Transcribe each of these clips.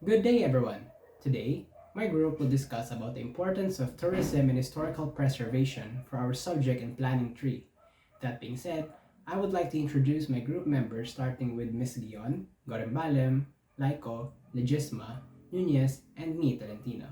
Good day, everyone. Today, my group will discuss about the importance of tourism and historical preservation for our subject and planning tree. That being said, I would like to introduce my group members starting with Miss Guion, Gorembalem, Laiko, Legisma, Nunez, and me, Tolentino.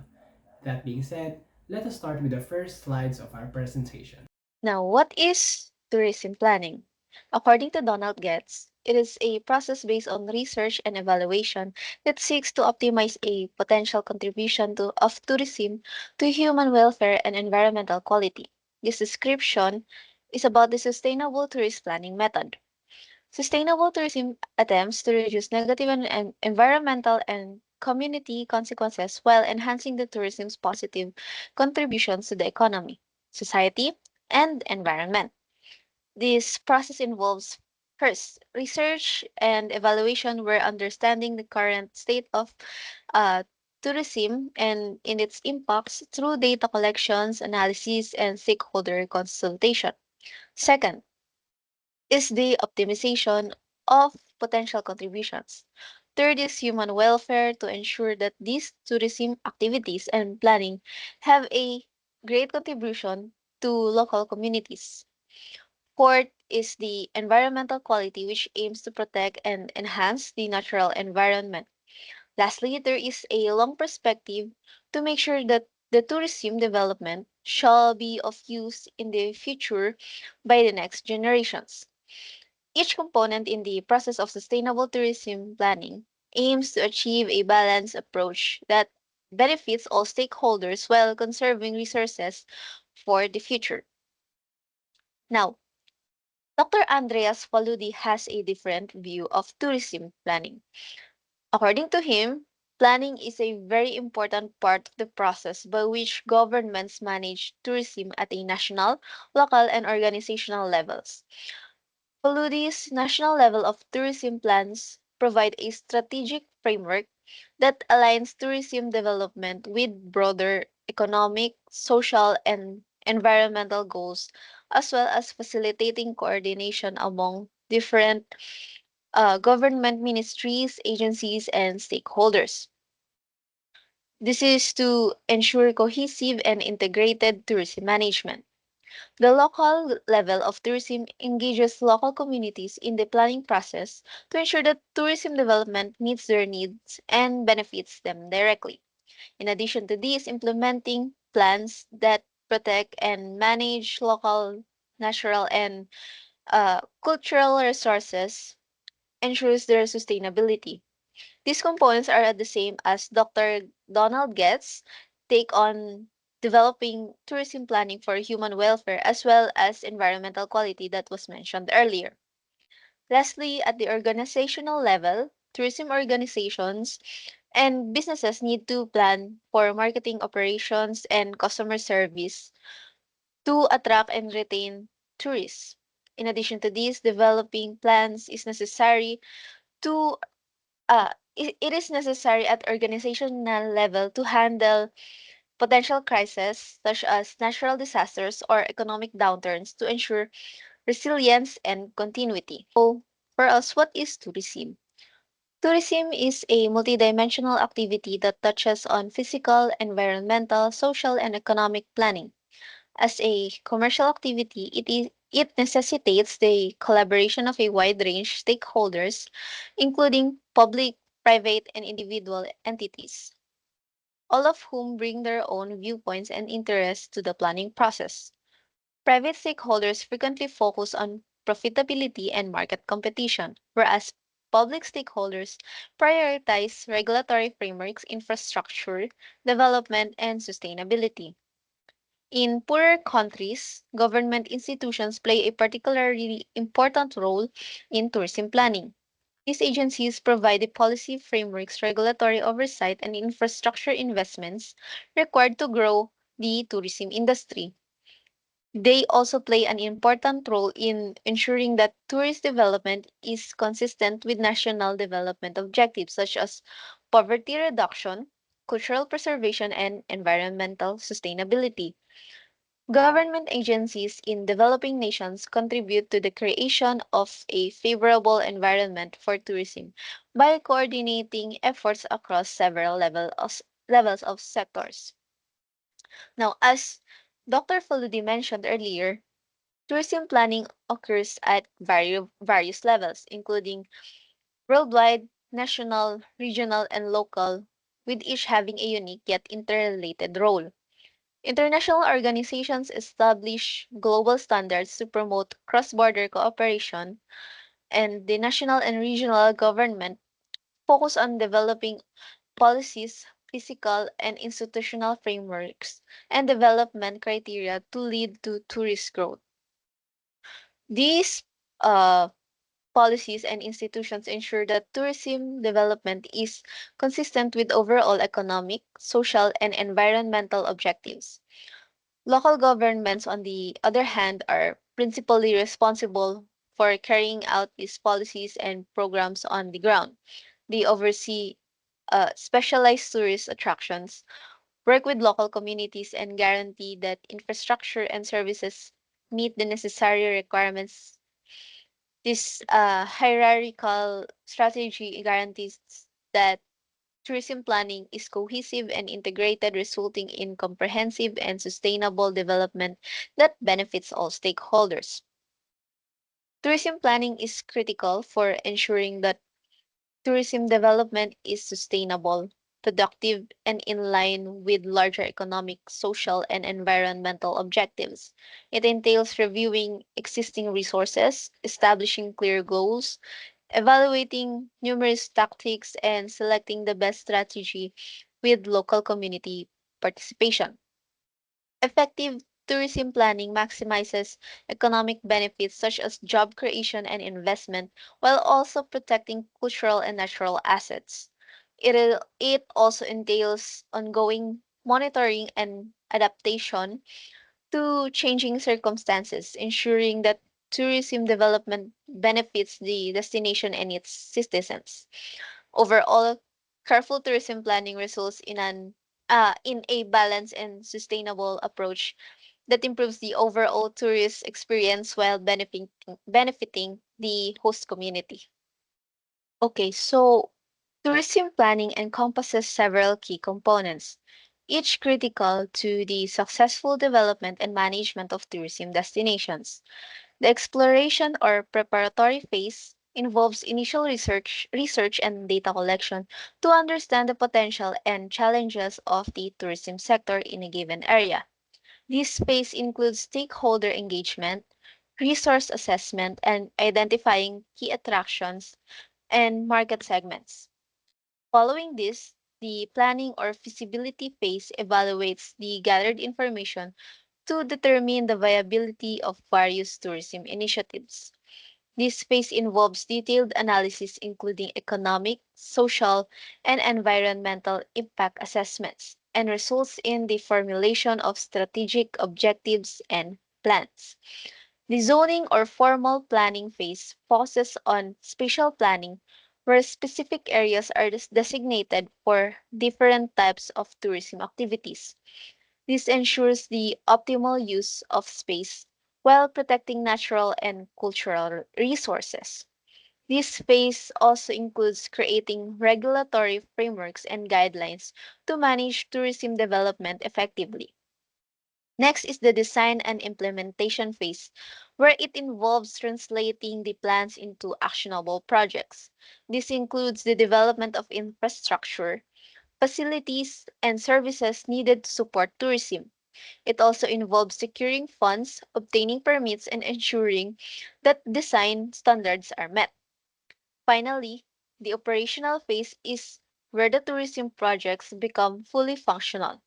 That being said, let us start with the first slides of our presentation. Now, what is tourism planning? According to Donald Getz, it is a process based on research and evaluation that seeks to optimize a potential contribution of tourism to human welfare and environmental quality. This description is about the sustainable tourist planning method. Sustainable tourism attempts to reduce negative environmental and community consequences while enhancing the tourism's positive contributions to the economy, society, and environment. This process involves first research and evaluation where understanding the current state of uh, tourism and in its impacts through data collections, analysis, and stakeholder consultation. Second, is the optimization of potential contributions. Third is human welfare to ensure that these tourism activities and planning have a great contribution to local communities. Fourth is the environmental quality, which aims to protect and enhance the natural environment. Lastly, there is a long perspective to make sure that the tourism development shall be of use in the future by the next generations. Each component in the process of sustainable tourism planning aims to achieve a balanced approach that benefits all stakeholders while conserving resources for the future. Now, Dr. Andreas Faludi has a different view of tourism planning. According to him, planning is a very important part of the process by which governments manage tourism at a national, local, and organizational levels. Paludi's national level of tourism plans provide a strategic framework that aligns tourism development with broader economic, social, and environmental goals, as well as facilitating coordination among different government ministries, agencies, and stakeholders. This is to ensure cohesive and integrated tourism management. The local level of tourism engages local communities in the planning process to ensure that tourism development meets their needs and benefits them directly. In addition to this, implementing plans that protect and manage local, natural, and cultural resources ensures their sustainability. These components are the same as Dr. Donald Getz' take on developing tourism planning for human welfare as well as environmental quality that was mentioned earlier. Lastly, at the organizational level, tourism organizations and businesses need to plan for marketing operations and customer service to attract and retain tourists. In addition to this, developing plans is necessary to it is necessary at organizational level to handle potential crises such as natural disasters or economic downturns to ensure resilience and continuity. So, for us, what is tourism? Tourism is a multidimensional activity that touches on physical, environmental, social, and economic planning. As a commercial activity, it necessitates the collaboration of a wide range of stakeholders, including public, private, and individual entities, all of whom bring their own viewpoints and interests to the planning process. Private stakeholders frequently focus on profitability and market competition, whereas public stakeholders prioritize regulatory frameworks, infrastructure, development, and sustainability. In poorer countries, government institutions play a particularly important role in tourism planning. These agencies provide the policy frameworks, regulatory oversight, and infrastructure investments required to grow the tourism industry. They also play an important role in ensuring that tourist development is consistent with national development objectives such as poverty reduction, cultural preservation, and environmental sustainability. Government agencies in developing nations contribute to the creation of a favorable environment for tourism by coordinating efforts across several levels of sectors. Now, as Dr. Faludi mentioned earlier, tourism planning occurs at various levels, including worldwide, national, regional, and local, with each having a unique yet interrelated role. International organizations establish global standards to promote cross border cooperation, and the national and regional government focus on developing policies, physical and institutional frameworks, and development criteria to lead to tourist growth. These uh, policies and institutions ensure that tourism development is consistent with overall economic, social, and environmental objectives. Local governments, on the other hand, are principally responsible for carrying out these policies and programs on the ground. They oversee specialized tourist attractions, work with local communities, and guarantee that infrastructure and services meet the necessary requirements. This hierarchical strategy guarantees that tourism planning is cohesive and integrated, resulting in comprehensive and sustainable development that benefits all stakeholders. Tourism planning is critical for ensuring that tourism development is sustainable, productive, and in line with larger economic, social, and environmental objectives. It entails reviewing existing resources, establishing clear goals, evaluating numerous tactics, and selecting the best strategy with local community participation. Effective tourism planning maximizes economic benefits such as job creation and investment while also protecting cultural and natural assets. It also entails ongoing monitoring and adaptation to changing circumstances, ensuring that tourism development benefits the destination and its citizens. Overall, careful tourism planning results in a balanced and sustainable approach that improves the overall tourist experience while benefiting the host community. Okay, so tourism planning encompasses several key components, each critical to the successful development and management of tourism destinations. The exploration or preparatory phase involves initial research and data collection to understand the potential and challenges of the tourism sector in a given area. This phase includes stakeholder engagement, resource assessment, and identifying key attractions and market segments. Following this, the planning or feasibility phase evaluates the gathered information to determine the viability of various tourism initiatives. This phase involves detailed analysis including economic, social, and environmental impact assessments and results in the formulation of strategic objectives and plans. The zoning or formal planning phase focuses on spatial planning, where specific areas are designated for different types of tourism activities. This ensures the optimal use of space while protecting natural and cultural resources. This phase also includes creating regulatory frameworks and guidelines to manage tourism development effectively. Next is the design and implementation phase, where it involves translating the plans into actionable projects. This includes the development of infrastructure, facilities, and services needed to support tourism. It also involves securing funds, obtaining permits, and ensuring that design standards are met. Finally, the operational phase is where the tourism projects become fully functional.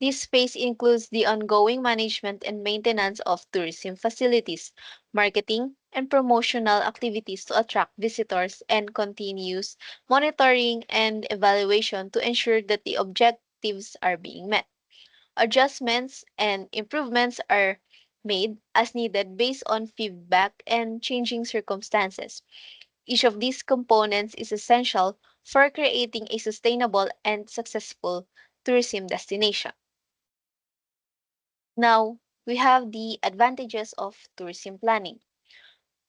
This phase includes the ongoing management and maintenance of tourism facilities, marketing, and promotional activities to attract visitors, and continuous monitoring and evaluation to ensure that the objectives are being met. Adjustments and improvements are made as needed based on feedback and changing circumstances. Each of these components is essential for creating a sustainable and successful tourism destination. Now, we have the advantages of tourism planning.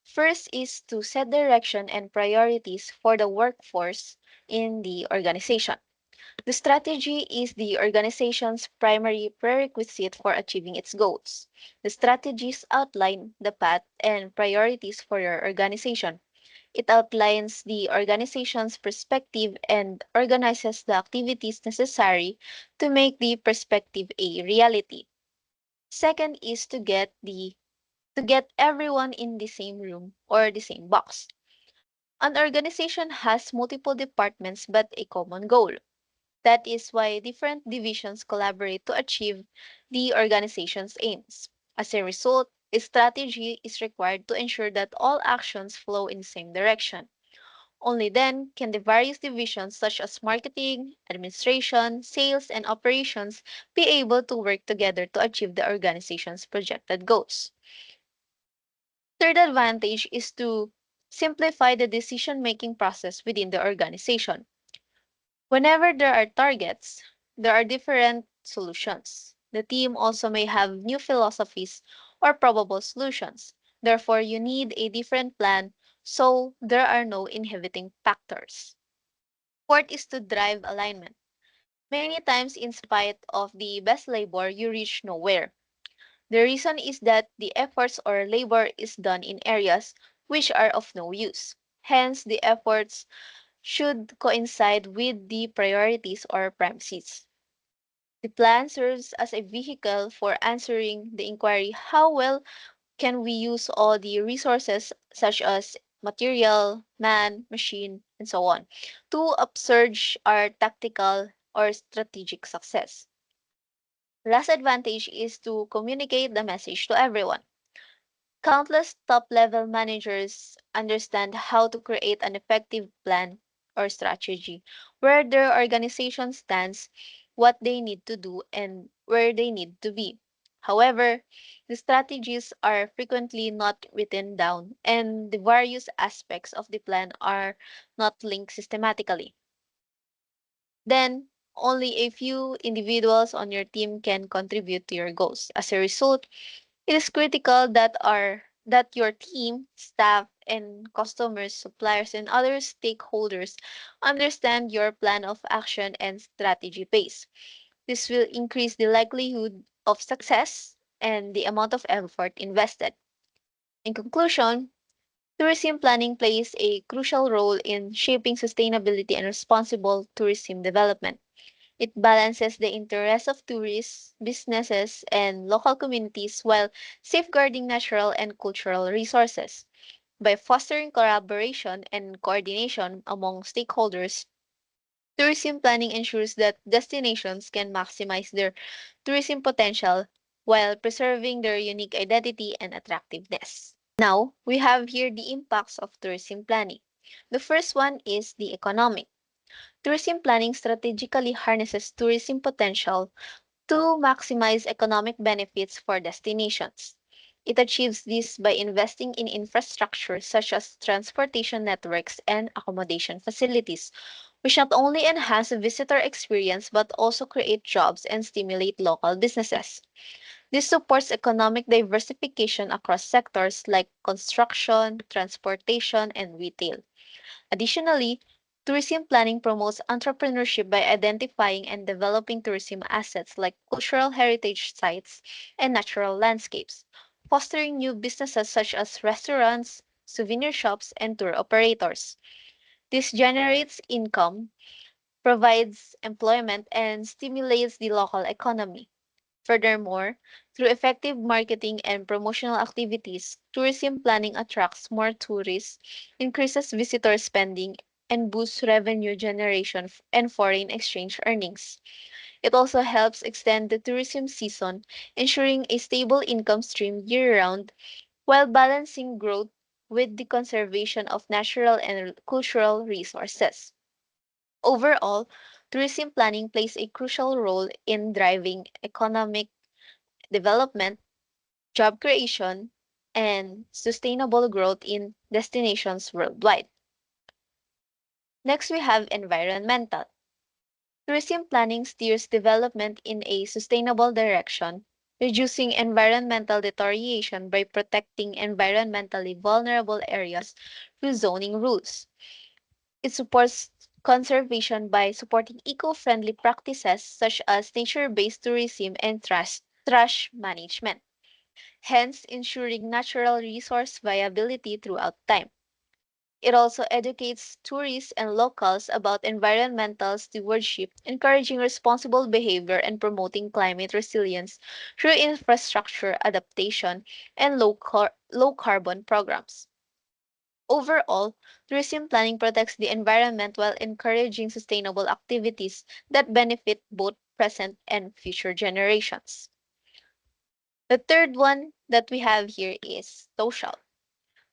First is to set direction and priorities for the workforce in the organization. The strategy is the organization's primary prerequisite for achieving its goals. The strategies outline the path and priorities for your organization. It outlines the organization's perspective and organizes the activities necessary to make the perspective a reality. Second is to get everyone in the same room or the same box. An organization has multiple departments but a common goal. That is why different divisions collaborate to achieve the organization's aims. As a result, a strategy is required to ensure that all actions flow in the same direction. Only then can the various divisions, such as marketing, administration, sales, and operations, be able to work together to achieve the organization's projected goals. Third advantage is to simplify the decision making process within the organization. Whenever there are targets, there are different solutions. The team also may have new philosophies or probable solutions. Therefore, you need a different plan so there are no inhibiting factors. Fourth is to drive alignment. Many times, in spite of the best labor, you reach nowhere. The reason is that the efforts or labor is done in areas which are of no use. Hence, the efforts should coincide with the priorities or premises. The plan serves as a vehicle for answering the inquiry how well can we use all the resources such as material, man, machine, and so on to upsurge our tactical or strategic success. Last advantage is to communicate the message to everyone. Countless top level managers understand how to create an effective plan or strategy where their organization stands, what they need to do, and where they need to be. However, the strategies are frequently not written down, and the various aspects of the plan are not linked systematically. Then, only a few individuals on your team can contribute to your goals. As a result, it is critical that your team, staff, and customers, suppliers, and other stakeholders understand your plan of action and strategy base. This will increase the likelihood of success and the amount of effort invested. In conclusion, tourism planning plays a crucial role in shaping sustainability and responsible tourism development. It balances the interests of tourists, businesses, and local communities while safeguarding natural and cultural resources. By fostering collaboration and coordination among stakeholders, tourism planning ensures that destinations can maximize their tourism potential while preserving their unique identity and attractiveness. Now, we have here the impacts of tourism planning. The first one is the economic. Tourism planning strategically harnesses tourism potential to maximize economic benefits for destinations. It achieves this by investing in infrastructure such as transportation networks and accommodation facilities, which not only enhance the visitor experience but also create jobs and stimulate local businesses. This supports economic diversification across sectors like construction, transportation, and retail. Additionally, tourism planning promotes entrepreneurship by identifying and developing tourism assets like cultural heritage sites and natural landscapes, fostering new businesses such as restaurants, souvenir shops, and tour operators. This generates income, provides employment, and stimulates the local economy. Furthermore, through effective marketing and promotional activities, tourism planning attracts more tourists, increases visitor spending, and boosts revenue generation and foreign exchange earnings. It also helps extend the tourism season, ensuring a stable income stream year round while balancing growth with the conservation of natural and cultural resources. Overall, tourism planning plays a crucial role in driving economic development, job creation, and sustainable growth in destinations worldwide. Next, we have environmental. Tourism planning steers development in a sustainable direction. reducing environmental deterioration by protecting environmentally vulnerable areas through zoning rules. It supports conservation by supporting eco-friendly practices such as nature-based tourism and trash management, hence ensuring natural resource viability throughout time. It also educates tourists and locals about environmental stewardship, encouraging responsible behavior and promoting climate resilience through infrastructure adaptation and low carbon programs. Overall, tourism planning protects the environment while encouraging sustainable activities that benefit both present and future generations. The third one that we have here is social.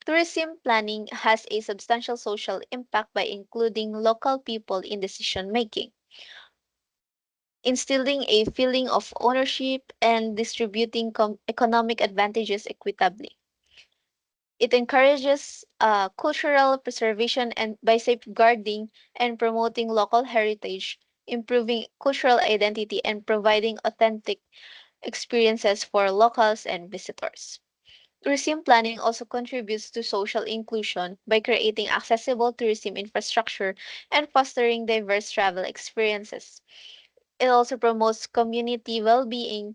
Tourism planning has a substantial social impact by including local people in decision making, instilling a feeling of ownership and distributing economic advantages equitably. It encourages cultural preservation and by safeguarding and promoting local heritage, improving cultural identity, and providing authentic experiences for locals and visitors. Tourism planning also contributes to social inclusion by creating accessible tourism infrastructure and fostering diverse travel experiences. It also promotes community well being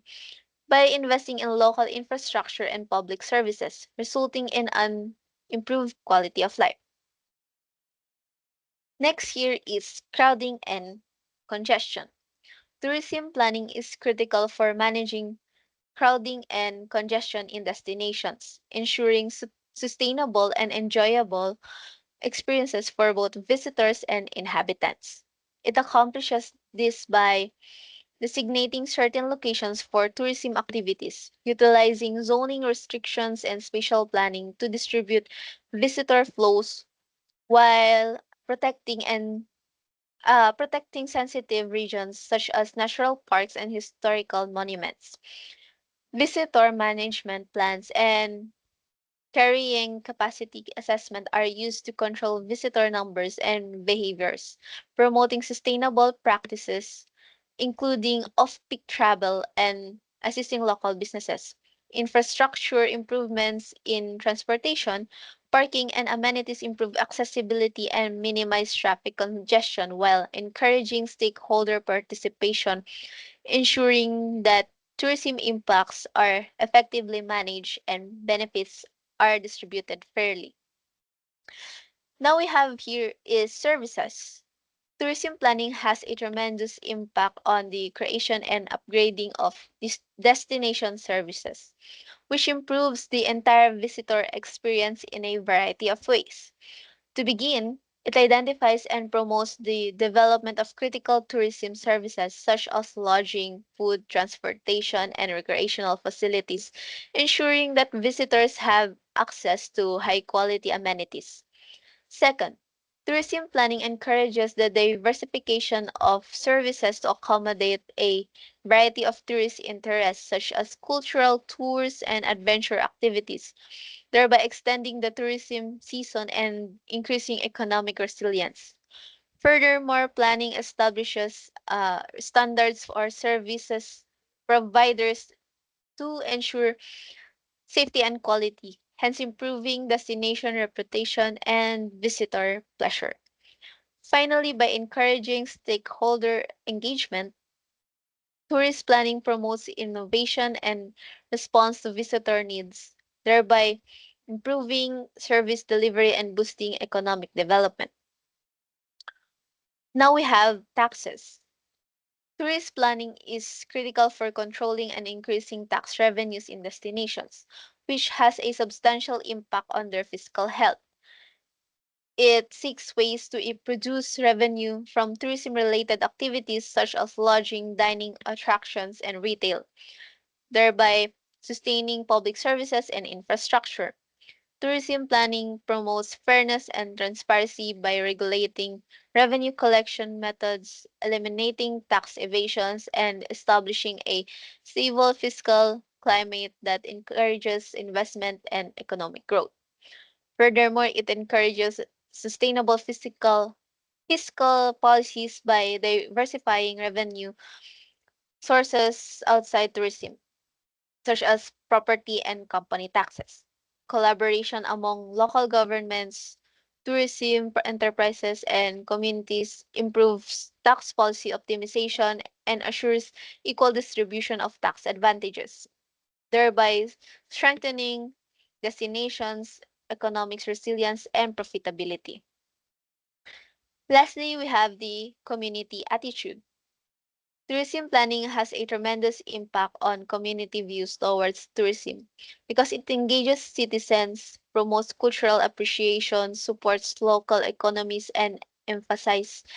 by investing in local infrastructure and public services, resulting in an improved quality of life. Next here is crowding and congestion. Tourism planning is critical for managing crowding and congestion in destinations, ensuring sustainable and enjoyable experiences for both visitors and inhabitants. It accomplishes this by designating certain locations for tourism activities, utilizing zoning restrictions and spatial planning to distribute visitor flows while protecting sensitive regions such as natural parks and historical monuments. Visitor management plans and carrying capacity assessment are used to control visitor numbers and behaviors, promoting sustainable practices, including off peak travel and assisting local businesses. Infrastructure improvements in transportation, parking, and amenities improve accessibility and minimize traffic congestion while encouraging stakeholder participation, ensuring that tourism impacts are effectively managed and benefits are distributed fairly. Now we have here is services. Tourism planning has a tremendous impact on the creation and upgrading of these destination services, which improves the entire visitor experience in a variety of ways. To begin, it identifies and promotes the development of critical tourism services such as lodging, food, transportation, and recreational facilities, ensuring that visitors have access to high quality amenities. Second, tourism planning encourages the diversification of services to accommodate a variety of tourist interests such as cultural tours and adventure activities, thereby extending the tourism season and increasing economic resilience. Furthermore, planning establishes standards for services providers to ensure safety and quality, hence improving destination reputation and visitor pleasure. Finally, by encouraging stakeholder engagement, tourist planning promotes innovation and response to visitor needs, thereby improving service delivery and boosting economic development. Now we have taxes. Tourist planning is critical for controlling and increasing tax revenues in destinations, which has a substantial impact on their fiscal health. It seeks ways to produce revenue from tourism related activities such as lodging, dining, attractions, and retail, thereby sustaining public services and infrastructure. Tourism planning promotes fairness and transparency by regulating revenue collection methods, eliminating tax evasions, and establishing a stable fiscal climate that encourages investment and economic growth. Furthermore, it encourages sustainable fiscal policies by diversifying revenue sources outside tourism. such as property and company taxes. Collaboration among local governments, tourism enterprises, and communities improves tax policy optimization and assures equal distribution of tax advantages, thereby strengthening destinations' economic resilience and profitability. Lastly, we have the community attitude. Tourism planning has a tremendous impact on community views towards tourism because it engages citizens, promotes cultural appreciation, supports local economies, and emphasizes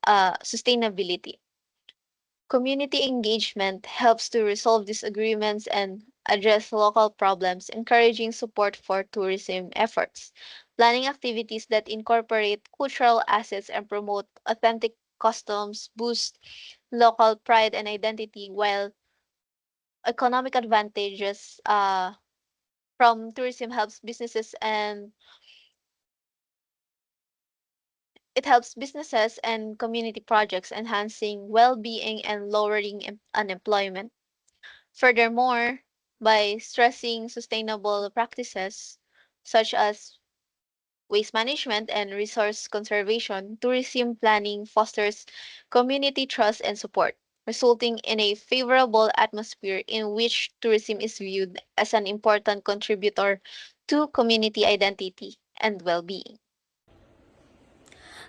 sustainability. Community engagement helps to resolve disagreements and address local problems, encouraging support for tourism efforts. Planning activities that incorporate cultural assets and promote authentic customs boost local pride and identity, while economic advantages from tourism helps businesses and it helps businesses and community projects, enhancing well-being and lowering unemployment. Furthermore, by stressing sustainable practices such as waste management and resource conservation, tourism planning fosters community trust and support, resulting in a favorable atmosphere in which tourism is viewed as an important contributor to community identity and well being.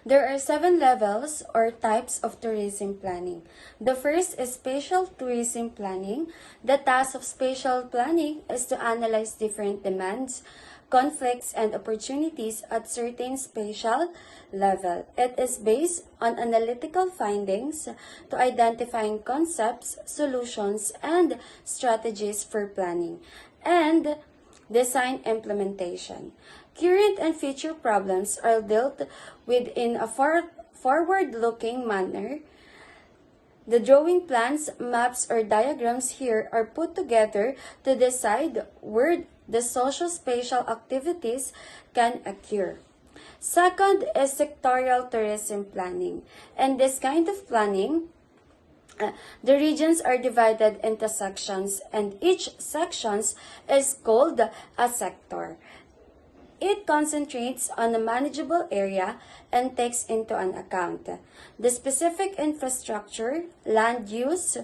There are 7 levels or types of tourism planning. The first is spatial tourism planning. The task of spatial planning is to analyze different demands, conflicts, and opportunities at certain spatial level. It is based on analytical findings to identifying concepts, solutions, and strategies for planning. And design implementation. Current and future problems are dealt with in a forward-looking manner. The drawing plans, maps, or diagrams here are put together to decide where the social-spatial activities can occur. Second is sectorial tourism planning. And this kind of planning, the regions are divided into sections, and each sections is called a sector. It concentrates on a manageable area and takes into an account the specific infrastructure, land use,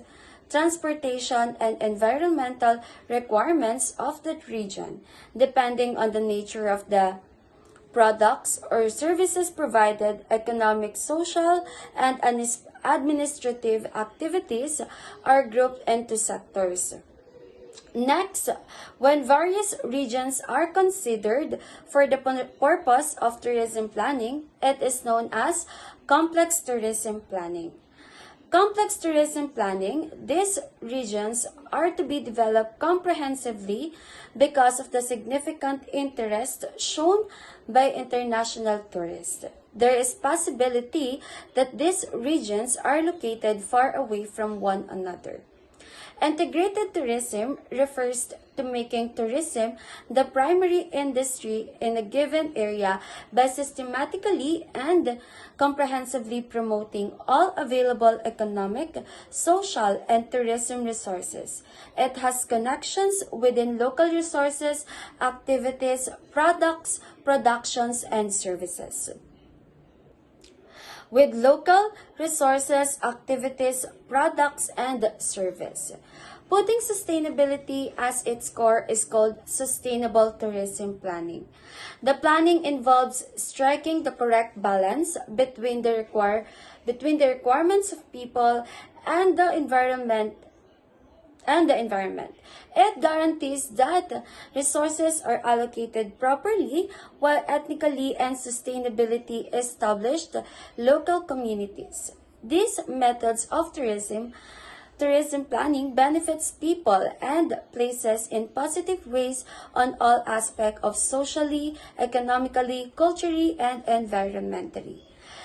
transportation, and environmental requirements of that region, depending on the nature of the products or services provided. Economic, social, and administrative activities are grouped into sectors. Next, when various regions are considered for the purpose of tourism planning, it is known as complex tourism planning. Complex tourism planning, these regions are to be developed comprehensively because of the significant interest shown by international tourists. There is possibility that these regions are located far away from one another. Integrated tourism refers to making tourism the primary industry in a given area by systematically and comprehensively promoting all available economic, social, and tourism resources. It has connections within local resources, activities, products, productions, and services with local resources, activities, products, and service. Putting sustainability as its core is called sustainable tourism planning. The planning involves striking the correct balance between the requirements of people and the environment. It guarantees that resources are allocated properly while ethnically and sustainability established local communities. These methods of tourism planning benefits people and places in positive ways on all aspects of socially, economically, culturally, and environmentally.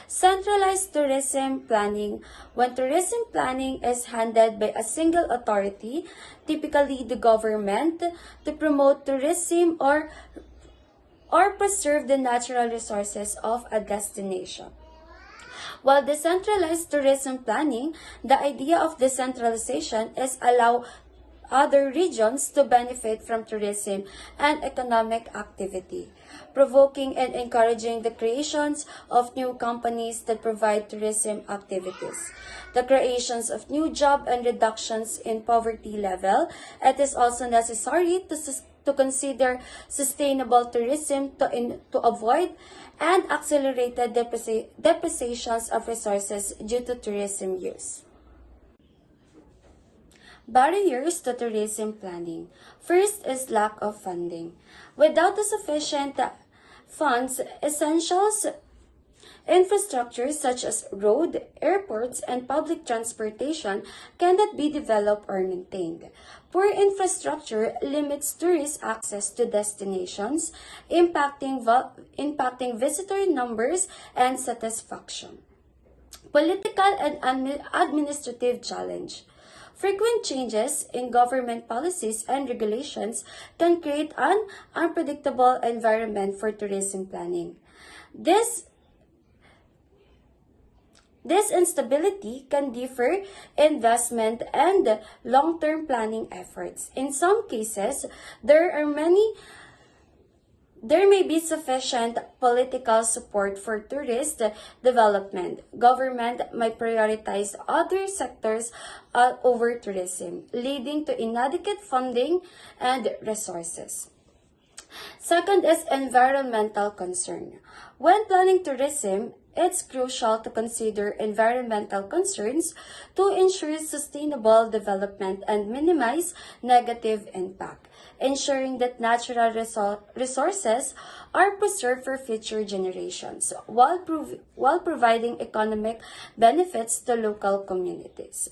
Centralized tourism planning. When tourism planning is handled by a single authority, typically the government, to promote tourism or preserve the natural resources of a destination. While decentralized tourism planning, the idea of decentralization is other regions to benefit from tourism and economic activity, provoking and encouraging the creations of new companies that provide tourism activities, the creations of new jobs and reductions in poverty level. It is also necessary to consider sustainable tourism to avoid and accelerated depreciations of resources due to tourism use. Barriers to tourism planning. First is lack of funding. Without the sufficient funds, essentials infrastructure such as road, airports, and public transportation cannot be developed or maintained. Poor infrastructure limits tourist access to destinations, impacting visitor numbers and satisfaction. Political and administrative challenge. Frequent changes in government policies and regulations can create an unpredictable environment for tourism planning. This instability can defer investment and long-term planning efforts. In some cases, there may be sufficient political support for tourist development. Government might prioritize other sectors over tourism, leading to inadequate funding and resources. Second is environmental concern. When planning tourism, it's crucial to consider environmental concerns to ensure sustainable development and minimize negative impact, ensuring that natural resources are preserved for future generations while providing economic benefits to local communities.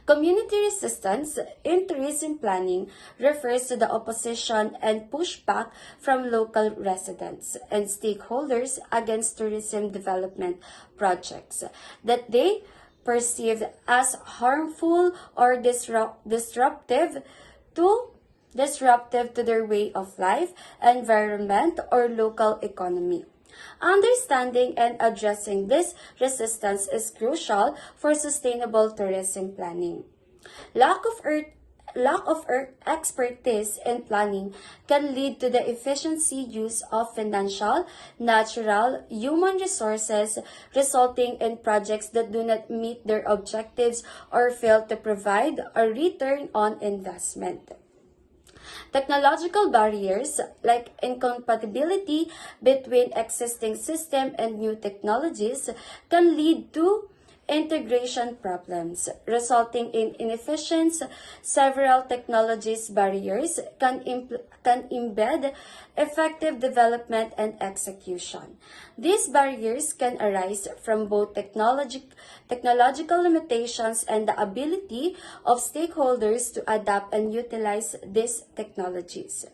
Community resistance in tourism planning refers to the opposition and pushback from local residents and stakeholders against tourism development projects that they perceive as harmful or disruptive to their way of life, environment, or local economy. Understanding and addressing this resistance is crucial for sustainable tourism planning. Lack of expertise in planning can lead to the efficiency use of financial, natural, human resources, resulting in projects that do not meet their objectives or fail to provide a return on investment. Technological barriers like incompatibility between existing systems and new technologies can lead to integration problems, resulting in inefficiency. Several technologies barriers can embed effective development and execution. These barriers can arise from both technological limitations and the ability of stakeholders to adapt and utilize these technologies.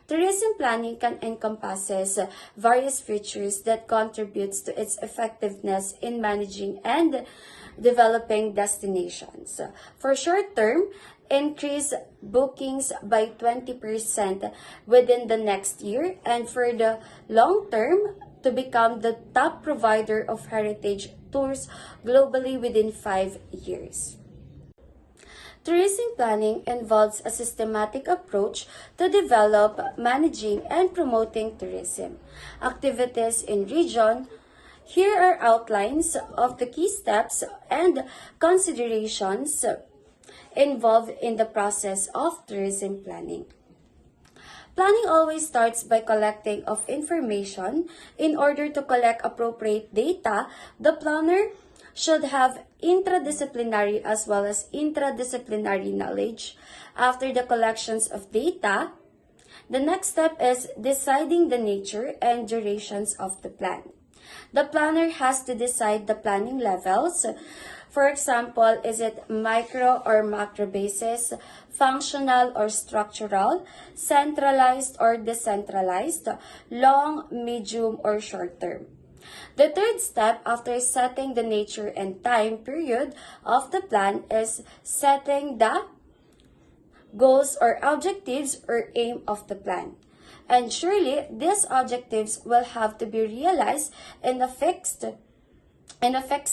Tourism planning can encompass various features that contributes to its effectiveness in managing and developing destinations. For short term, increase bookings by 20% within the next year, and for the long term, to become the top provider of heritage tours globally within 5 years. Tourism planning involves a systematic approach to develop, managing, and promoting tourism activities in region. Here are outlines of the key steps and considerations involved in the process of tourism planning. Planning always starts by collecting of information. In order to collect appropriate data, the planner should have interdisciplinary as well as intradisciplinary knowledge. After the collections of data, the next step is deciding the nature and durations of the plan. The planner has to decide the planning levels. For example, is it micro or macro basis, functional or structural, centralized or decentralized, long, medium, or short term? The third step after setting the nature and time period of the plan is setting the goals or objectives or aim of the plan. And surely, these objectives will have to be realized in a fixed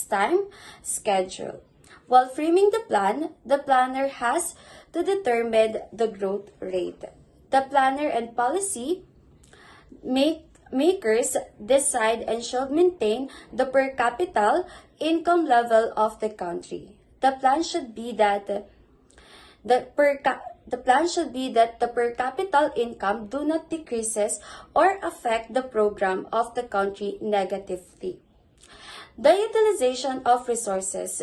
time schedule. While framing the plan, the planner has to determine the growth rate. The planner and policy makers decide and should maintain the per capita income level of the country. The plan should be that the per capita income do not decreases or affect the program of the country negatively. The utilization of resources,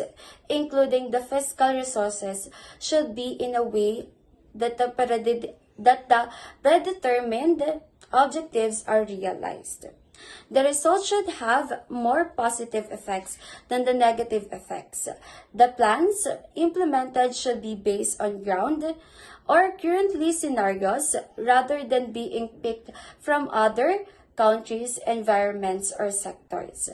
including the fiscal resources, should be in a way that the predetermined objectives are realized. The results should have more positive effects than the negative effects. The plans implemented should be based on ground or currently scenarios rather than being picked from other countries, environments, or sectors.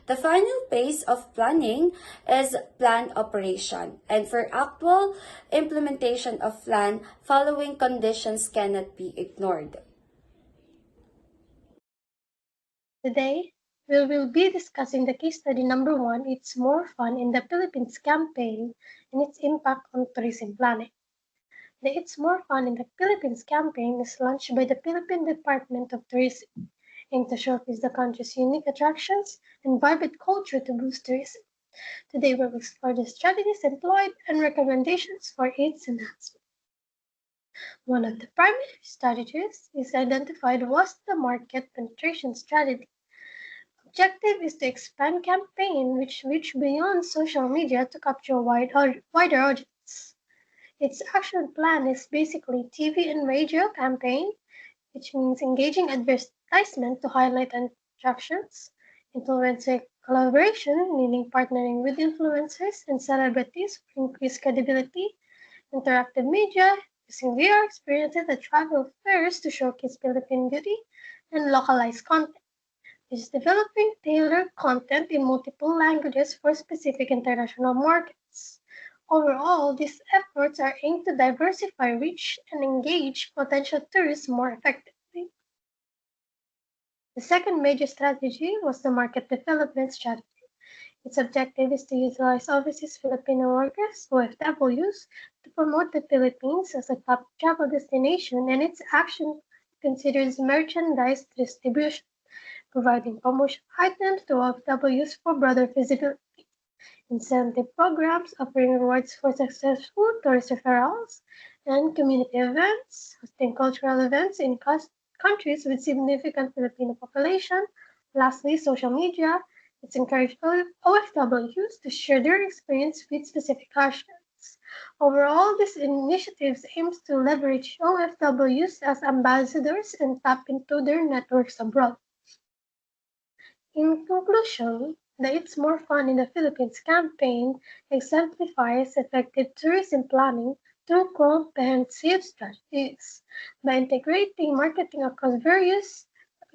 The final phase of planning is plan operation, and for actual implementation of plan, following conditions cannot be ignored. Today, we will be discussing the case study number 1, It's More Fun in the Philippines campaign and its impact on tourism planning. The It's More Fun in the Philippines campaign is launched by the Philippine Department of Tourism, aimed to showcase the country's unique attractions and vibrant culture to boost tourism. Today, we will explore the strategies employed and recommendations for its enhancement. One of the primary strategies is identified was the market penetration strategy. Objective is to expand campaign which reach beyond social media to capture a wider audience. Its action plan is basically TV and radio campaign, which means engaging advertisement to highlight attractions, influencer collaboration, meaning partnering with influencers and celebrities for increased credibility, interactive media, using VR experiences at travel fairs to showcase Philippine beauty, and localized content is developing tailored content in multiple languages for specific international markets. Overall, these efforts are aimed to diversify reach and engage potential tourists more effectively. The second major strategy was the market development strategy. Its objective is to utilize overseas Filipino workers, OFWs, to promote the Philippines as a top travel destination, and its action considers merchandise distribution, providing promotion items to OFWs for broader visibility, incentive programs offering rewards for successful tourist referrals, and community events, hosting cultural events in countries with significant Filipino population. Lastly, social media. It's encouraged OFWs to share their experience with specific hashtags. Overall, this initiative aims to leverage OFWs as ambassadors and tap into their networks abroad. In conclusion, the It's More Fun in the Philippines campaign exemplifies effective tourism planning through comprehensive strategies. By integrating marketing across various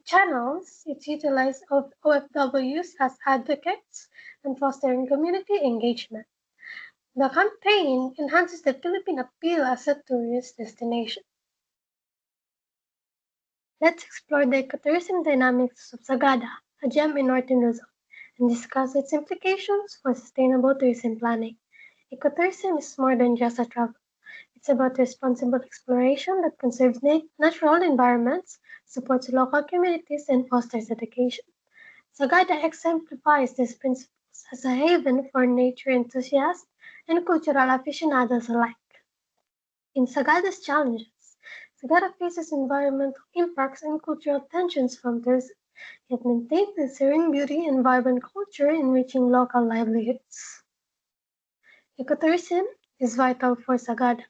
channels, it utilizes OFWs as advocates and fostering community engagement. The campaign enhances the Philippine appeal as a tourist destination. Let's explore the ecotourism dynamics of Sagada, a gem in Northern Luzon, and discuss its implications for sustainable tourism planning. Ecotourism is more than just a travel. It's about responsible exploration that conserves natural environments, supports local communities, and fosters education. Sagada exemplifies these principles as a haven for nature enthusiasts and cultural aficionados alike. In Sagada's challenges, Sagada faces environmental impacts and cultural tensions from tourism, yet maintains the serene beauty and vibrant culture enriching local livelihoods. Ecotourism is vital for Sagada.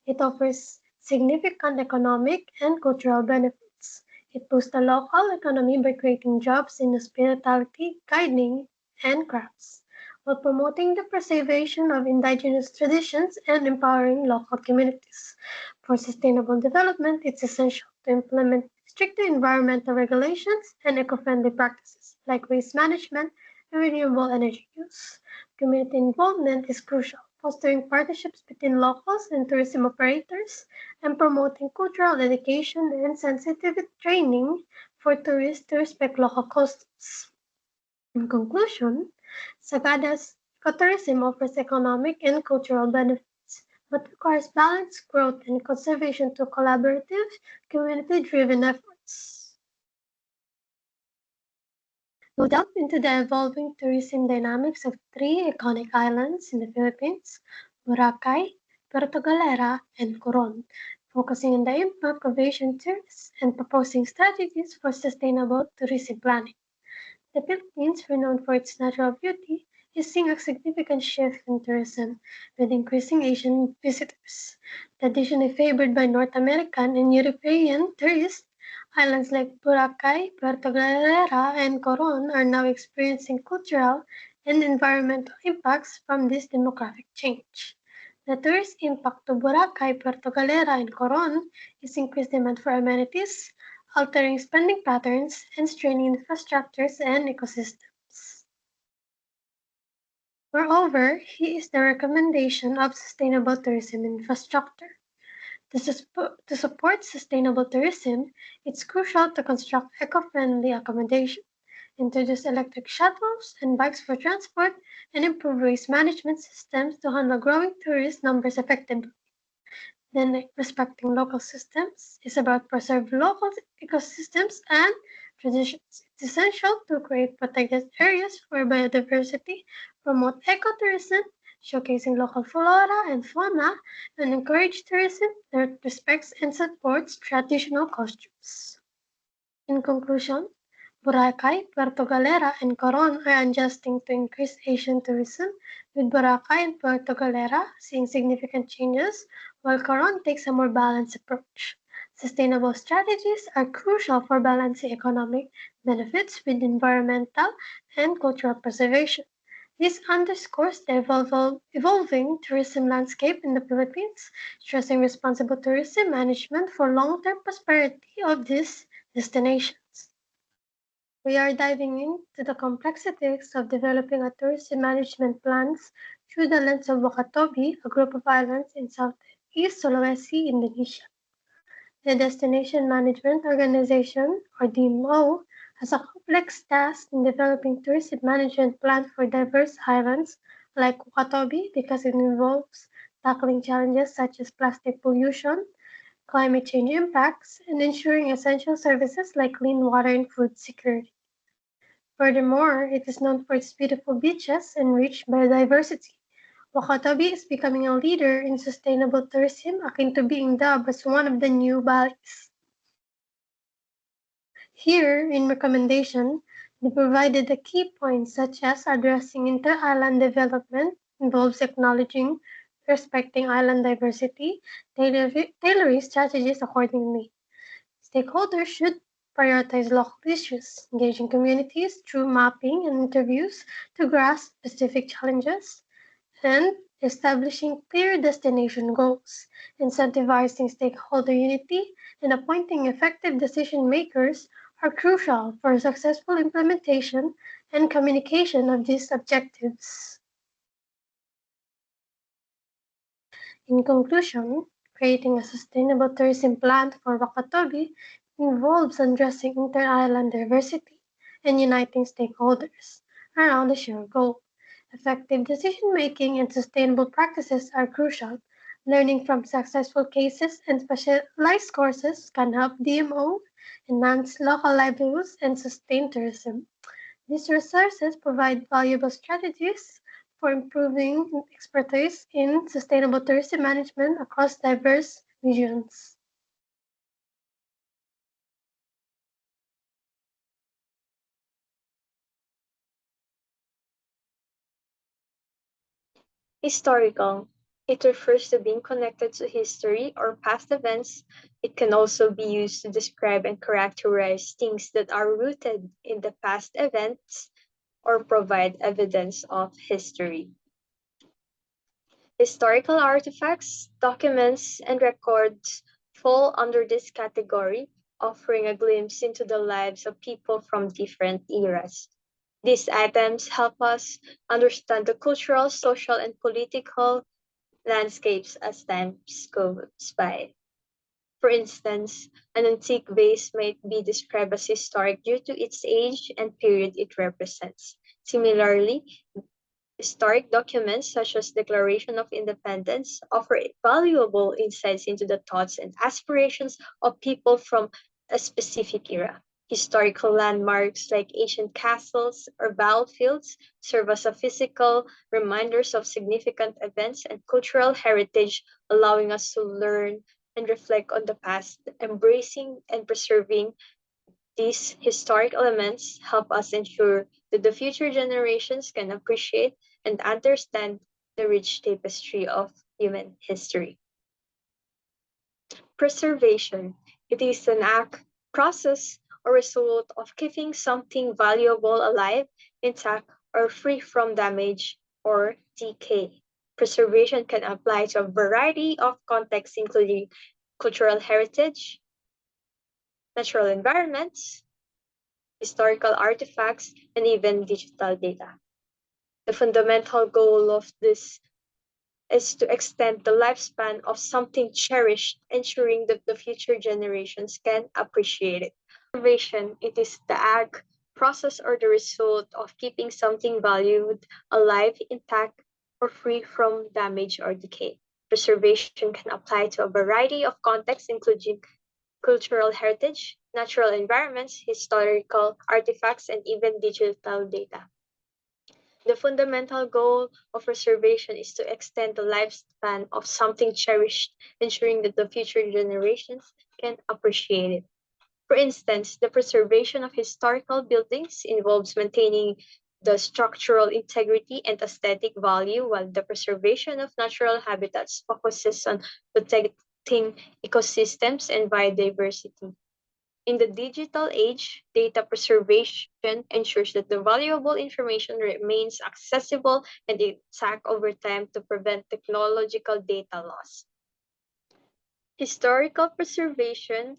It offers significant economic and cultural benefits. It boosts the local economy by creating jobs in hospitality, guiding, and crafts, while promoting the preservation of indigenous traditions and empowering local communities. For sustainable development, it's essential to implement stricter environmental regulations and eco-friendly practices like waste management and renewable energy use. Community involvement is crucial, fostering partnerships between locals and tourism operators, and promoting cultural education and sensitivity training for tourists to respect local customs. In conclusion, Sagada's ecotourism offers economic and cultural benefits, but requires balanced growth and conservation through collaborative, community-driven efforts. We'll delve into the evolving tourism dynamics of three iconic islands in the Philippines, Boracay, Puerto Galera, and Coron, focusing on the impact of Asian tourists and proposing strategies for sustainable tourism planning. The Philippines, renowned for its natural beauty, is seeing a significant shift in tourism, with increasing Asian visitors. Traditionally favored by North American and European tourists, islands like Boracay, Puerto Galera, and Coron are now experiencing cultural and environmental impacts from this demographic change. The tourist impact of Boracay, Puerto Galera, and Coron is increased demand for amenities, altering spending patterns and straining infrastructures and ecosystems. Moreover, here is the recommendation of sustainable tourism infrastructure. To support sustainable tourism, it's crucial to construct eco-friendly accommodation, introduce electric shuttles and bikes for transport, and improve waste management systems to handle growing tourist numbers effectively. Then respecting local systems is about preserving local ecosystems and traditions. It's essential to create protected areas for biodiversity, promote ecotourism, showcasing local flora and fauna, and encourage tourism that respects and supports traditional costumes. In conclusion, Boracay, Puerto Galera, and Coron are adjusting to increased Asian tourism, with Boracay and Puerto Galera seeing significant changes, while Coron takes a more balanced approach. Sustainable strategies are crucial for balancing economic benefits with environmental and cultural preservation. This underscores the evolving tourism landscape in the Philippines, stressing responsible tourism management for long-term prosperity of these destinations. We are diving into the complexities of developing a tourism management plans through the lens of Wakatobi, a group of islands in Southeast Sulawesi, Indonesia. The Destination Management Organization, or DMO, has a complex task in developing tourism management plans for diverse islands like Wakatobi because it involves tackling challenges such as plastic pollution, climate change impacts, and ensuring essential services like clean water and food security. Furthermore, it is known for its beautiful beaches and rich biodiversity. Wakatobi is becoming a leader in sustainable tourism, akin to being dubbed as one of the new Balis. Here, in recommendation, they provided the key points such as addressing inter-island development involves acknowledging, respecting island diversity, tailoring strategies accordingly. Stakeholders should prioritize local issues, engaging communities through mapping and interviews to grasp specific challenges, and establishing clear destination goals, incentivizing stakeholder unity, and appointing effective decision makers are crucial for successful implementation and communication of these objectives. In conclusion, creating a sustainable tourism plan for Wakatobi involves addressing inter-island diversity and uniting stakeholders around a shared goal. Effective decision-making and sustainable practices are crucial. Learning from successful cases and specialized courses can help DMO enhance local livelihoods and sustain tourism. These resources provide valuable strategies for improving expertise in sustainable tourism management across diverse regions. Historical. It refers to being connected to history or past events. It can also be used to describe and characterize things that are rooted in the past events or provide evidence of history. Historical artifacts, documents, and records fall under this category, offering a glimpse into the lives of people from different eras. These items help us understand the cultural, social, and political landscapes as time goes by. For instance, an antique vase might be described as historic due to its age and period it represents. Similarly, Historic documents such as Declaration of Independence offer valuable insights into the thoughts and aspirations of people from a specific era. Historical landmarks like ancient castles or battlefields serve as a physical reminders of significant events and cultural heritage, allowing us to learn and reflect on the past. Embracing and preserving these historic elements help us ensure that the future generations can appreciate and understand the rich tapestry of human history. Preservation. It is an act, process, or result of keeping something valuable alive, intact, or free from damage or decay. Preservation can apply to a variety of contexts, including cultural heritage, natural environments, historical artifacts, and even digital data. The fundamental goal of this is to extend the lifespan of something cherished, ensuring that the future generations can appreciate it. Preservation, it is the act, process, or the result of keeping something valued alive, intact, or free from damage or decay. Preservation can apply to a variety of contexts, including cultural heritage, natural environments, historical artifacts, and even digital data. The fundamental goal of preservation is to extend the lifespan of something cherished, ensuring that the future generations can appreciate it. For instance, the preservation of historical buildings involves maintaining the structural integrity and aesthetic value, while the preservation of natural habitats focuses on protecting ecosystems and biodiversity. In the digital age, data preservation ensures that the valuable information remains accessible and intact over time to prevent technological data loss. Historical preservation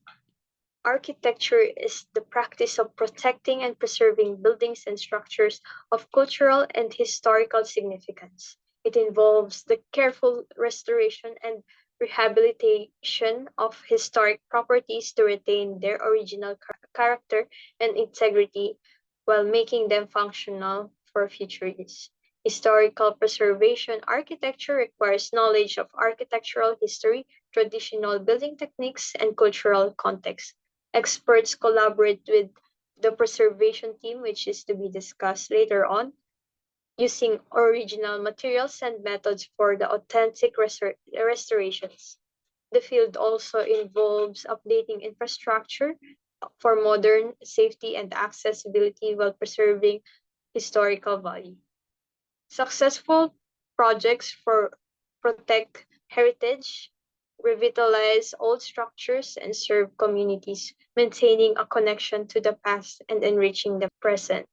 architecture is the practice of protecting and preserving buildings and structures of cultural and historical significance. It involves the careful restoration and rehabilitation of historic properties to retain their original character and integrity while making them functional for future use. Historical preservation architecture requires knowledge of architectural history, traditional building techniques, and cultural context. Experts collaborate with the preservation team, which is to be discussed later on, using original materials and methods for the authentic restorations. The field also involves updating infrastructure for modern safety and accessibility while preserving historical value. Successful projects for protect heritage, revitalize old structures, and serve communities, maintaining a connection to the past and enriching the present.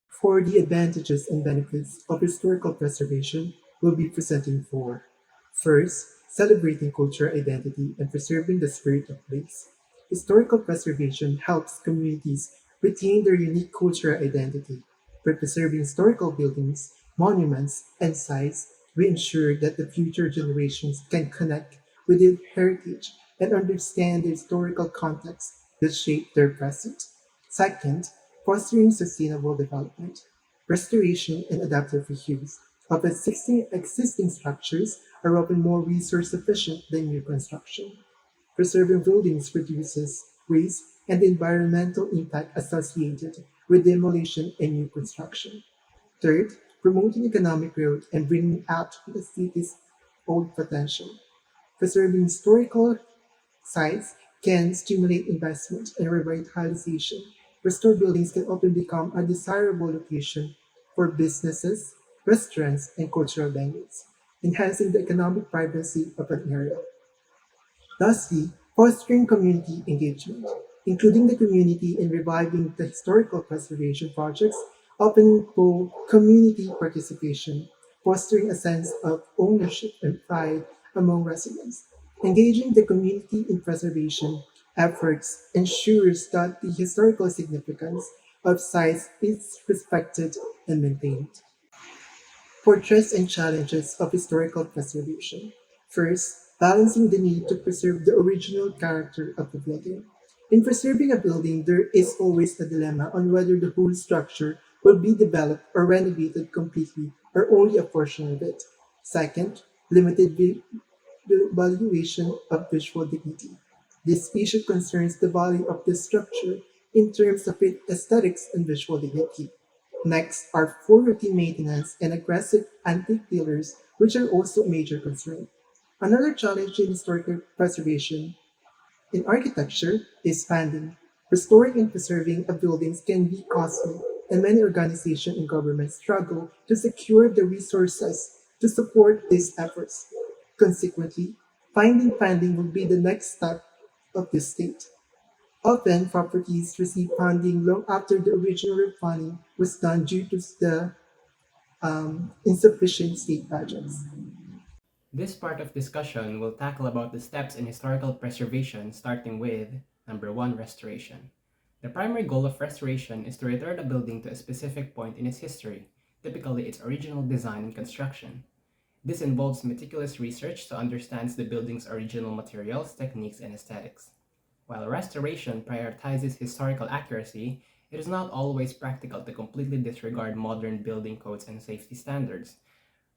For the advantages and benefits of historical preservation, we'll be presenting four. First, celebrating cultural identity and preserving the spirit of place. Historical preservation helps communities retain their unique cultural identity. By preserving historical buildings, monuments, and sites, we ensure that the future generations can connect with their heritage and understand the historical context that shaped their present. Second, fostering sustainable development. Restoration and adaptive reuse of existing structures are often more resource efficient than new construction. Preserving buildings reduces waste and the environmental impact associated with demolition and new construction. Third, promoting economic growth and bringing out the city's old potential. Preserving historical sites can stimulate investment and revitalization. Restored buildings can often become a desirable location for businesses, restaurants, and cultural venues, enhancing the economic vibrancy of an area. Lastly, fostering community engagement, including the community in reviving the historical preservation projects, often involve community participation, fostering a sense of ownership and pride among residents. Engaging the community in preservation efforts ensures that the historical significance of sites is respected and maintained. Portraits and challenges of historical preservation. First, balancing the need to preserve the original character of the building. In preserving a building, there is always a dilemma on whether the whole structure will be developed or renovated completely or only a portion of it. Second, limited valuation of visual dignity. This issue concerns the value of the structure in terms of its aesthetics and visual dignity. Next are poor routine maintenance and aggressive antique dealers, which are also a major concern. Another challenge in historical preservation in architecture is funding. Restoring and preserving a buildings can be costly, and many organizations and governments struggle to secure the resources to support these efforts. Consequently, finding funding will be the next step of this state. Often, properties receive funding long after the original replanning was done due to the insufficient state budgets. This part of discussion will tackle about the steps in historical preservation starting with number 1 restoration. The primary goal of restoration is to return a building to a specific point in its history, typically its original design and construction. This involves meticulous research to understand the building's original materials, techniques, and aesthetics. While restoration prioritizes historical accuracy, it is not always practical to completely disregard modern building codes and safety standards.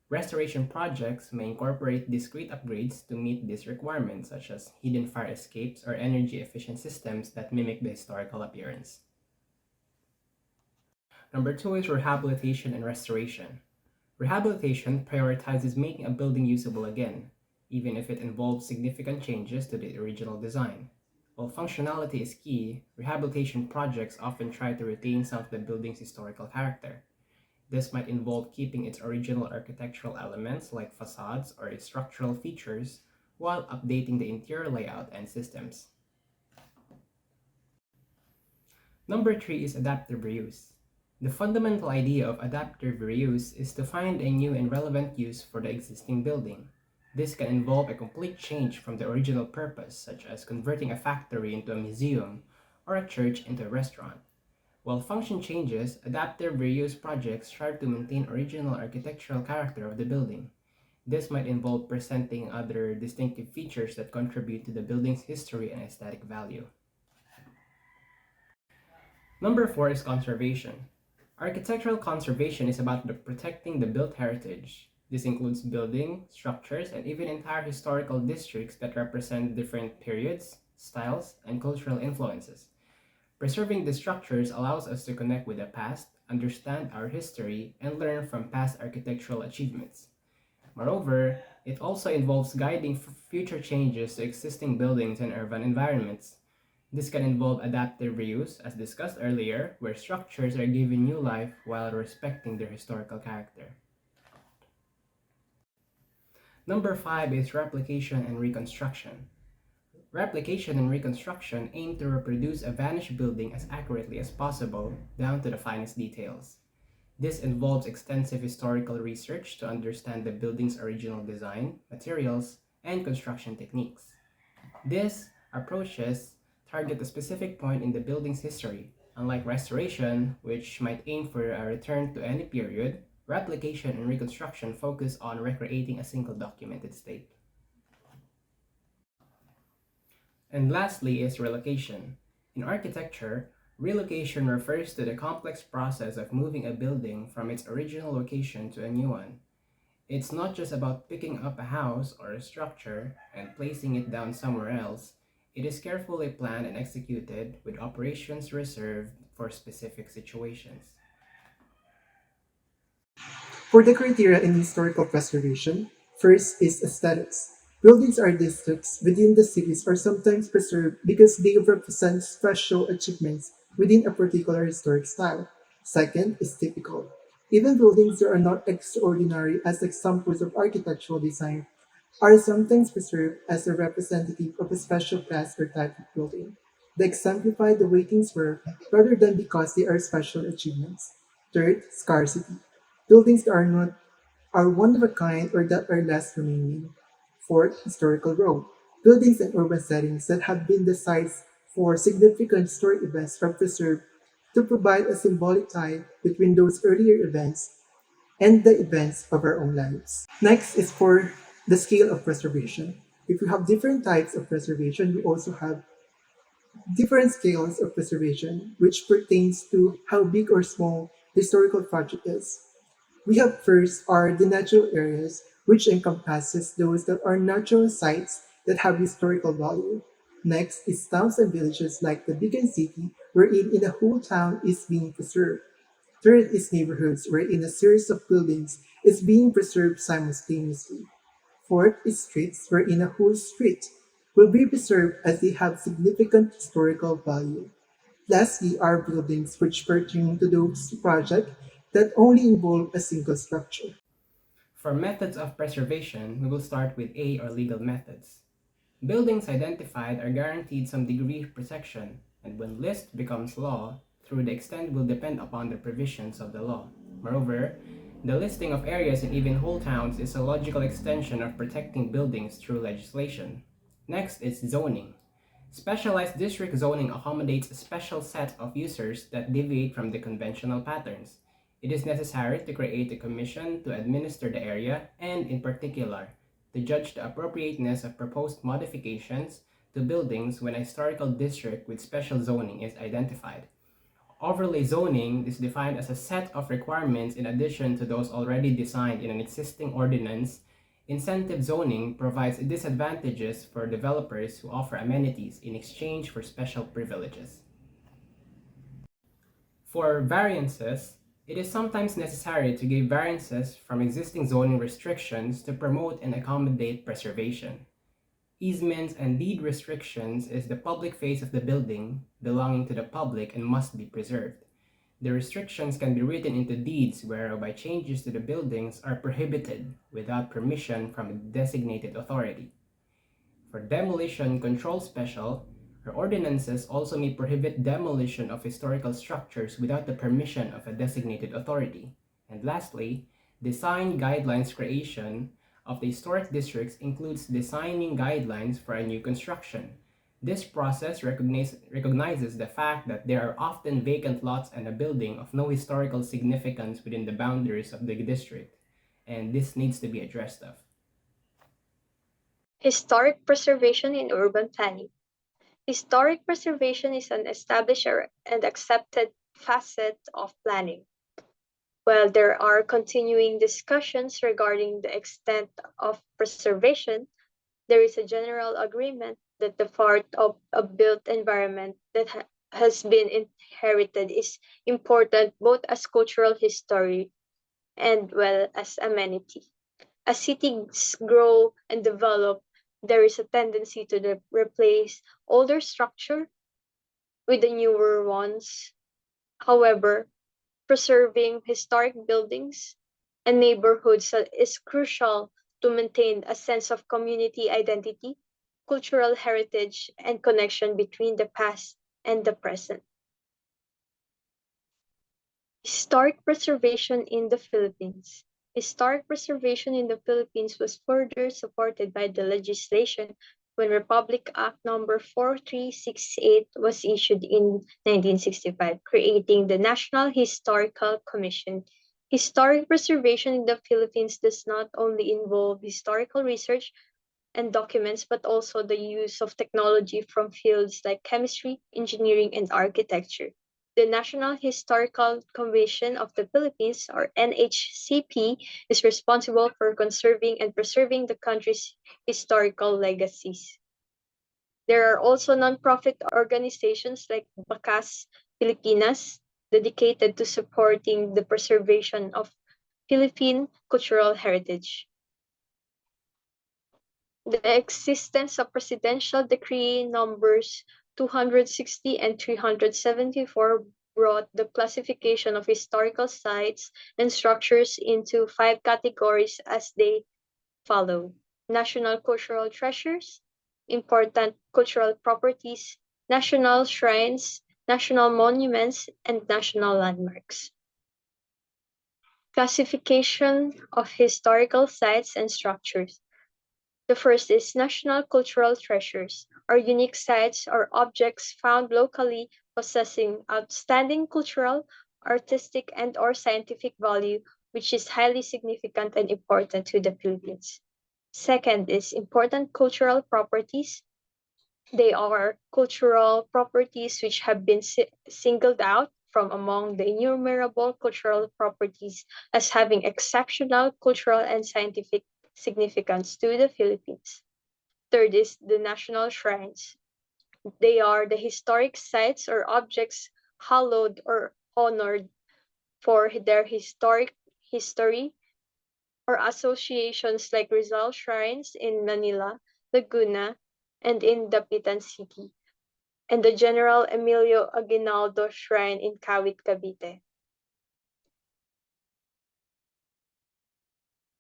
Restoration projects may incorporate discrete upgrades to meet these requirements, such as hidden fire escapes or energy efficient systems that mimic the historical appearance. Number 2 is rehabilitation and restoration. Rehabilitation prioritizes making a building usable again, even if it involves significant changes to the original design. While functionality is key, rehabilitation projects often try to retain some of the building's historical character. This might involve keeping its original architectural elements like facades or its structural features while updating the interior layout and systems. Number 3 is adaptive reuse. The fundamental idea of adaptive reuse is to find a new and relevant use for the existing building. This can involve a complete change from the original purpose, such as converting a factory into a museum or a church into a restaurant. While function changes, adaptive reuse projects strive to maintain original architectural character of the building. This might involve presenting other distinctive features that contribute to the building's history and aesthetic value. Number 4 is conservation. Architectural conservation is about protecting the built heritage. This includes building, structures, and even entire historical districts that represent different periods, styles, and cultural influences. Preserving these structures allows us to connect with the past, understand our history, and learn from past architectural achievements. Moreover, it also involves guiding future changes to existing buildings and urban environments. This can involve adaptive reuse, as discussed earlier, where structures are given new life while respecting their historical character. Number 5 is replication and reconstruction. Replication and reconstruction aim to reproduce a vanished building as accurately as possible, down to the finest details. This involves extensive historical research to understand the building's original design, materials, and construction techniques. These approaches target a specific point in the building's history. Unlike restoration, which might aim for a return to any period, replication and reconstruction focus on recreating a single documented state. And lastly is relocation. In architecture, relocation refers to the complex process of moving a building from its original location to a new one. It's not just about picking up a house or a structure and placing it down somewhere else. It is carefully planned and executed with operations reserved for specific situations. For the criteria in historical preservation, first is aesthetics. Buildings or districts within the cities are sometimes preserved because they represent special achievements within a particular historic style. Second is typical. Even buildings that are not extraordinary as examples of architectural design are sometimes preserved as a representative of a special class or type of building. They exemplify the way things were rather than because they are special achievements. Third, scarcity. Buildings that are one of a kind or that are less remaining. Fourth, historical role. Buildings and urban settings that have been the sites for significant historic events are preserved to provide a symbolic tie between those earlier events and the events of our own lives. Next is for the scale of preservation. If we have different types of preservation, we also have different scales of preservation, which pertains to how big or small the historical project is. We have first are the natural areas, which encompasses those that are natural sites that have historical value. Next is towns and villages like the bigger city, wherein in a whole town is being preserved. Third is neighborhoods, wherein a series of buildings is being preserved simultaneously. Fourth is streets, wherein a whole street will be preserved as they have significant historical value. Lastly are buildings which pertain to those projects that only involve a single structure. For methods of preservation, we will start with A or legal methods. Buildings identified are guaranteed some degree of protection, and when list becomes law, through the extent will depend upon the provisions of the law. Moreover, the listing of areas and even whole towns is a logical extension of protecting buildings through legislation. Next is zoning. Specialized district zoning accommodates a special set of users that deviate from the conventional patterns. It is necessary to create a commission to administer the area and, in particular, to judge the appropriateness of proposed modifications to buildings when a historical district with special zoning is identified. Overlay zoning is defined as a set of requirements in addition to those already designed in an existing ordinance. Incentive zoning provides disadvantages for developers who offer amenities in exchange for special privileges. For variances, it is sometimes necessary to give variances from existing zoning restrictions to promote and accommodate preservation. Easements and deed restrictions is the public face of the building belonging to the public and must be preserved. The restrictions can be written into deeds whereby changes to the buildings are prohibited without permission from a designated authority. For demolition control special, our ordinances also may prohibit demolition of historical structures without the permission of a designated authority. And lastly, design guidelines creation of the historic districts includes designing guidelines for a new construction. This process recognizes the fact that there are often vacant lots and a building of no historical significance within the boundaries of the district, and this needs to be addressed of. Historic preservation in urban planning. Historic preservation is an established and accepted facet of planning. While there are continuing discussions regarding the extent of preservation, there is a general agreement that the part of a built environment that has been inherited is important both as cultural history and well as amenity. As cities grow and develop, there is a tendency to replace older structure with the newer ones. However, preserving historic buildings and neighborhoods is crucial to maintain a sense of community identity, cultural heritage, and connection between the past and the present. Historic preservation in the Philippines. Historic preservation in the Philippines was further supported by the legislation when Republic Act number 4368 was issued in 1965, creating the National Historical Commission. Historic preservation in the Philippines does not only involve historical research and documents, but also the use of technology from fields like chemistry, engineering, and architecture. The National Historical Commission of the Philippines, or NHCP, is responsible for conserving and preserving the country's historical legacies. There are also nonprofit organizations like Bakas Pilipinas, dedicated to supporting the preservation of Philippine cultural heritage. The existence of Presidential Decree numbers 260 and 374 brought the classification of historical sites and structures into five categories as they follow: national cultural treasures, important cultural properties, national shrines, national monuments, and national landmarks. Classification of historical sites and structures. The first is national cultural treasures, or unique sites or objects found locally possessing outstanding cultural, artistic, and/or scientific value, which is highly significant and important to the Philippines. Second is important cultural properties. They are cultural properties which have been singled out from among the innumerable cultural properties as having exceptional cultural and scientific significance to the Philippines. Third is the national shrines. They are the historic sites or objects hallowed or honored for their historic history or associations like Rizal shrines in Manila, Laguna, and in Dapitan City, and the General Emilio Aguinaldo Shrine in Kawit, Cavite.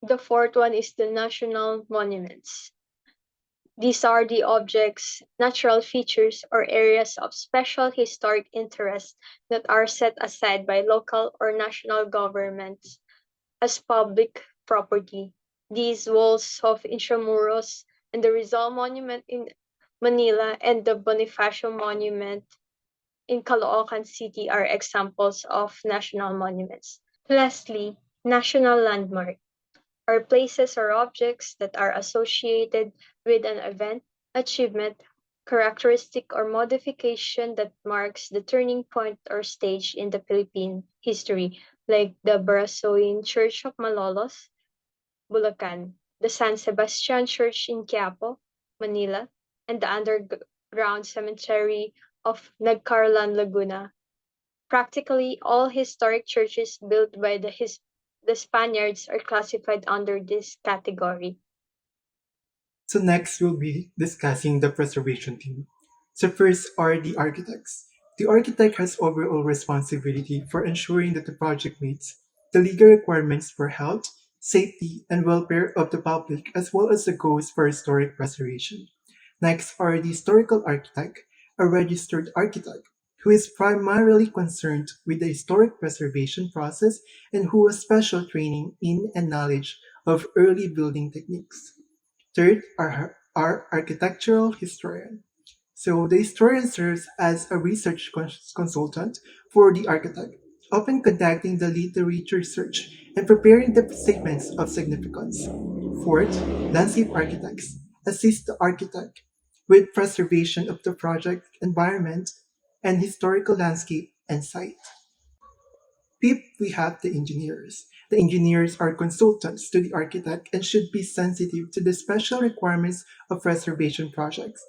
The fourth one is the national monuments. These are the objects, natural features, or areas of special historic interest that are set aside by local or national governments as public property. These walls of Intramuros and the Rizal Monument in Manila and the Bonifacio Monument in Caloocan City are examples of national monuments. Lastly, national landmark are places or objects that are associated with an event, achievement, characteristic, or modification that marks the turning point or stage in the Philippine history, like the Barasoin Church of Malolos, Bulacan, the San Sebastian Church in Quiapo, Manila, and the underground cemetery of Nagcarlan, Laguna. Practically all historic churches built by the Spaniards are classified under this category. So next we'll be discussing the preservation team. So first are the architects. The architect has overall responsibility for ensuring that the project meets the legal requirements for health, safety, and welfare of the public as well as the goals for historic preservation. Next are the historical architect, a registered architect who is primarily concerned with the historic preservation process and who has special training in and knowledge of early building techniques. Third are architectural historian. So the historian serves as a research consultant for the architect, often conducting the literature research and preparing the statements of significance. Fourth, landscape architects assist the architect with preservation of the project environment and historical landscape and site. Fifth, we have the engineers. The engineers are consultants to the architect and should be sensitive to the special requirements of reservation projects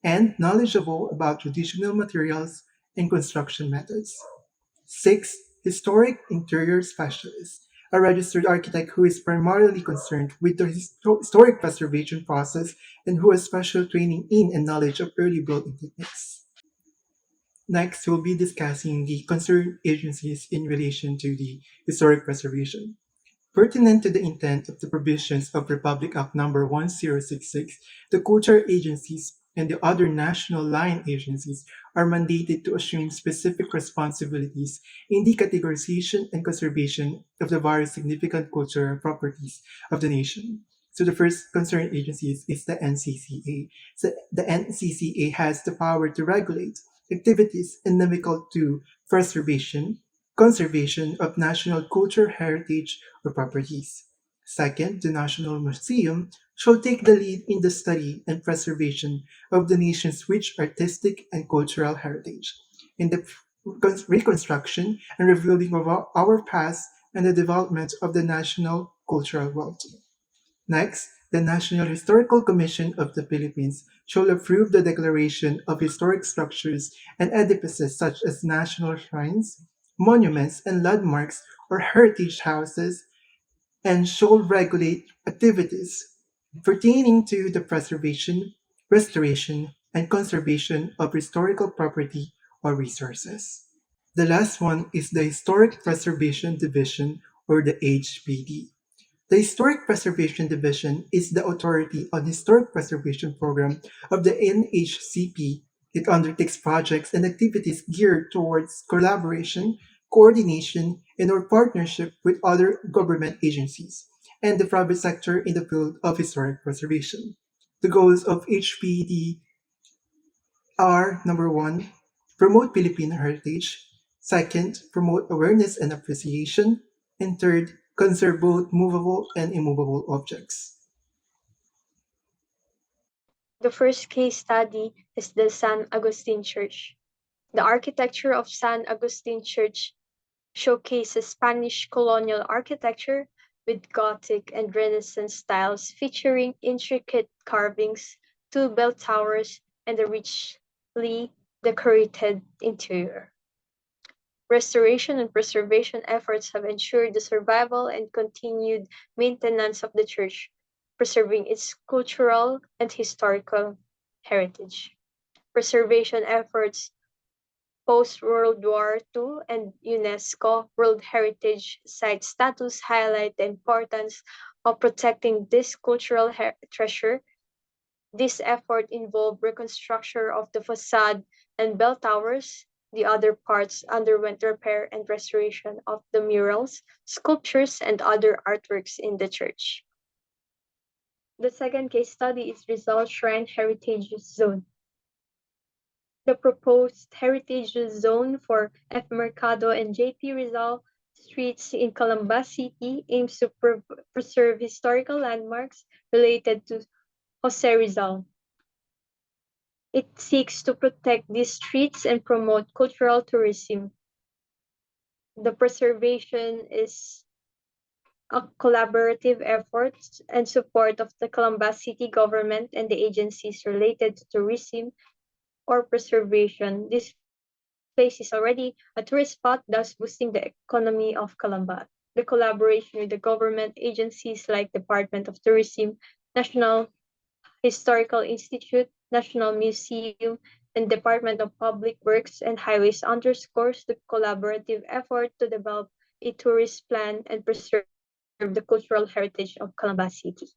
and knowledgeable about traditional materials and construction methods. Six, historic interior specialist, a registered architect who is primarily concerned with the historic preservation process and who has special training in and knowledge of early building techniques. Next, we'll be discussing the concerned agencies in relation to the historic preservation. Pertinent to the intent of the provisions of Republic Act Number 1066, the culture agencies and the other national line agencies are mandated to assume specific responsibilities in the categorization and conservation of the various significant cultural properties of the nation. So the first concerned agency is the NCCA. So the NCCA has the power to regulate activities inimical to preservation, conservation of national culture, heritage, or properties. Second, the National Museum shall take the lead in the study and preservation of the nation's rich artistic and cultural heritage, in the reconstruction and revealing of our past and the development of the national cultural wealth. Next, the National Historical Commission of the Philippines shall approve the declaration of historic structures and edifices such as national shrines, monuments, and landmarks or heritage houses, and shall regulate activities pertaining to the preservation, restoration, and conservation of historical property or resources. The last one is the Historic Preservation Division or the HPD. The Historic Preservation Division is the authority on historic preservation program of the NHCP. It undertakes projects and activities geared towards collaboration, coordination, and or partnership with other government agencies and the private sector in the field of historic preservation. The goals of HPD are number one, promote Filipino heritage, second, promote awareness and appreciation, and third, conserve both movable and immovable objects. The first case study is the San Agustin Church. The architecture of San Agustin Church showcases Spanish colonial architecture with Gothic and Renaissance styles featuring intricate carvings, two bell towers, and a richly decorated interior. Restoration and preservation efforts have ensured the survival and continued maintenance of the church, preserving its cultural and historical heritage. Preservation efforts post World War II and UNESCO World Heritage Site status highlight the importance of protecting this cultural treasure. This effort involved reconstruction of the facade and bell towers. The other parts underwent repair and restoration of the murals, sculptures, and other artworks in the church. The second case study is Rizal Shrine Heritage Zone. The proposed heritage zone for F. Mercado and J.P. Rizal streets in Calamba City aims to preserve historical landmarks related to Jose Rizal. It seeks to protect these streets and promote cultural tourism. The preservation is a collaborative effort and support of the Calamba City government and the agencies related to tourism or preservation. This place is already a tourist spot, thus boosting the economy of Calamba. The collaboration with the government agencies like Department of Tourism, National Historical Institute, National Museum, and Department of Public Works and Highways underscores the collaborative effort to develop a tourist plan and preserve the cultural heritage of Calamba City.